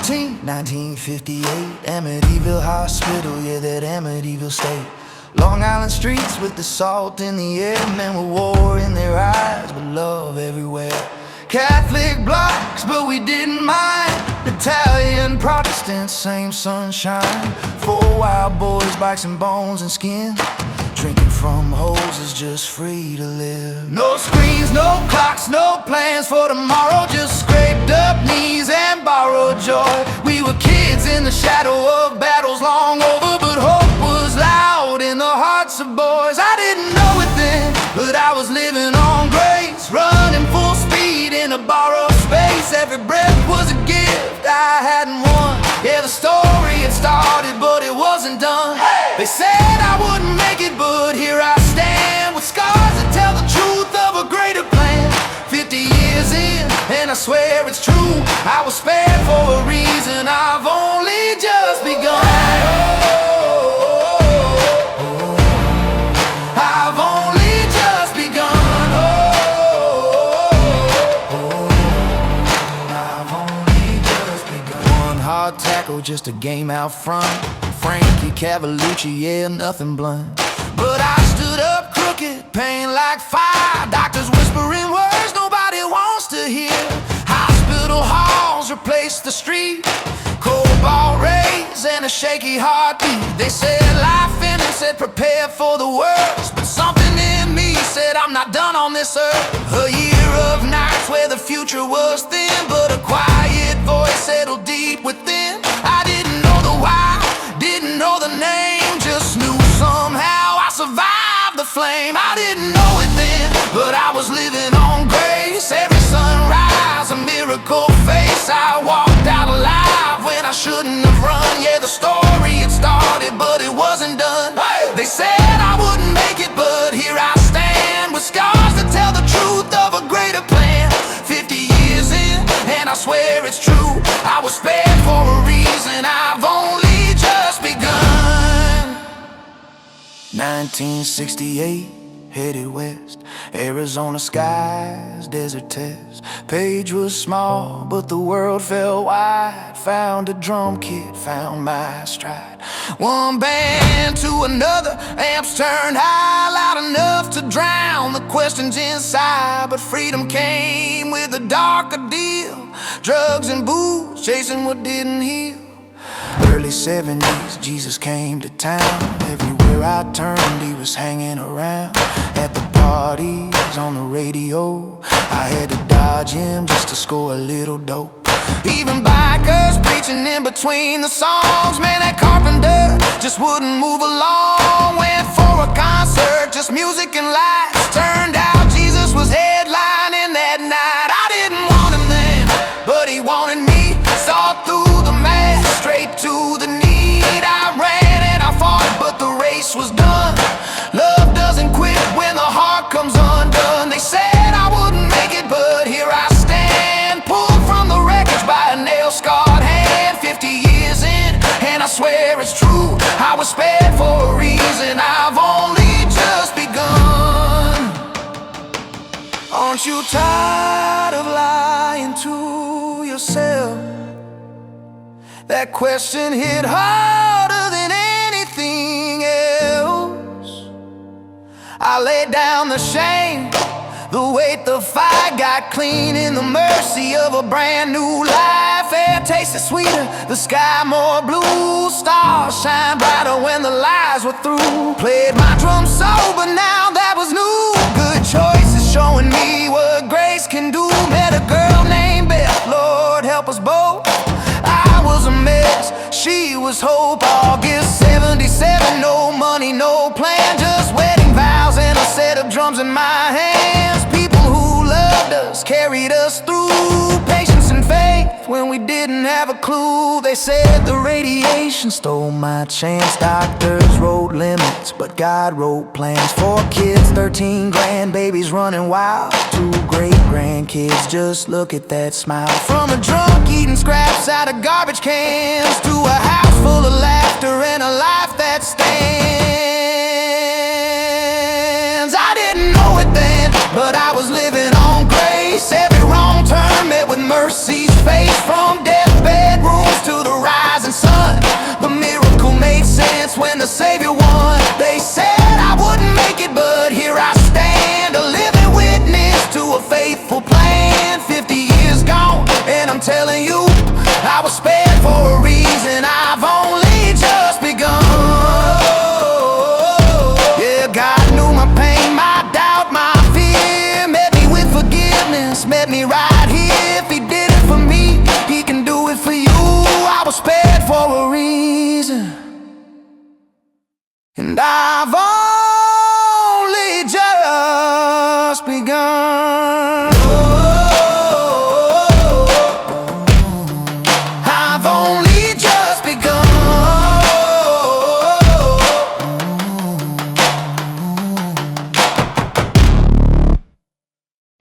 1958, Amityville Hospital, yeah, that Amityville State. Long Island streets with the salt in the air, men with war in their eyes, but love everywhere. Catholic blocks, but we didn't mind. Italian Protestants, same sunshine. Four wild boys, bikes and bones and skin, drinking from hoses, just free to live. No screens, no clocks, no plans for tomorrow, just scraped up knees and borrowed joy. We were kids in the shadow of battles long over, but hope was loud in the hearts of boys. I didn't know it then, but I was living on grace, running full speed in a borrowed space. Every breath was a gift I hadn't won. Yeah, the story had started, but it wasn't done. They said I wouldn't make it, but here I stand with scars that tell the truth of a greater plan. 50 years in, and I swear it's true, I was spared for a reason. I've only just begun. I've only just begun. I've only just begun. One hard tackle, just a game out front. Frankie Cavalucci, yeah, nothing blunt. But I stood up crooked, pain like fire. Doctors whispering words nobody wants to hear. Hospital halls replaced the street, cobalt rays and a shaky heartbeat. They said life in it, said prepare for the worst, but something in me said I'm not done on this earth. A year of nights where the future was thin, but a quiet voice settled deep within. I didn't know the why, didn't know the name, just knew somehow I survived the flame. I didn't know it then, but I was living on grace. Every sunrise, a miracle face. I walked out alive when I shouldn't have run. Yeah, the story had started, but it wasn't done. They said I wouldn't make it, but here I stand with scars that tell the truth of a greater plan. 50 years in, and I swear it's true, I was spared for a reason. I've only just begun. 1968, headed west, Arizona skies, desert test. Page was small, but the world felt wide. Found a drum kit, found my stride. One band to another, amps turned high, loud enough to drown the questions inside. But freedom came with a darker deal, drugs and booze, chasing what didn't heal. Early 70s, Jesus came to town. Everywhere I turned, he was hanging around. At the parties, on the radio, I had to dodge him just to score a little dope. Even bikers preaching in between the songs. Man, that carpenter just wouldn't move along. Went for a concert, just music and lights. Turned out Jesus was headlining that night. I didn't want him then, but he wanted me. Saw through the mask, straight to the need. I ran and I fought, but the race was done. Love doesn't quit when the heart comes undone. They said I wouldn't make it, but here I stand, pulled from the wreckage by a nail-scarred hand. 50 years in, and I swear it's true, I was spared for a reason. I've only just begun. Aren't you tired of lying to yourself? That question hit harder than anything else. I laid down the shame, the weight, the fight, got clean in the mercy of a brand new life. Air tasted sweeter, the sky more blue. Stars shine brighter when the lies were through. Played my drum sober, now that was new. Good choices showing me what grace can do. Met a girl named Beth, Lord help us both. I was a mess, she was hope. August 77, no money, no plan, just wedding vows and a set of drums in my hands. People who loved us, carried us through. Patience and faith when we didn't have a clue. They said the radiation stole my chance. Doctors wrote limits, but God wrote plans. 4 kids, 13 grandbabies running wild. 2 great-grandkids, just look at that smile. From a drunk eating scraps out of garbage cans to a house full of laughter and a life that stands. I didn't know it then, but I was living on grace. Every wrong turn met with mercy's face. From deathbed rooms for a reason, and I've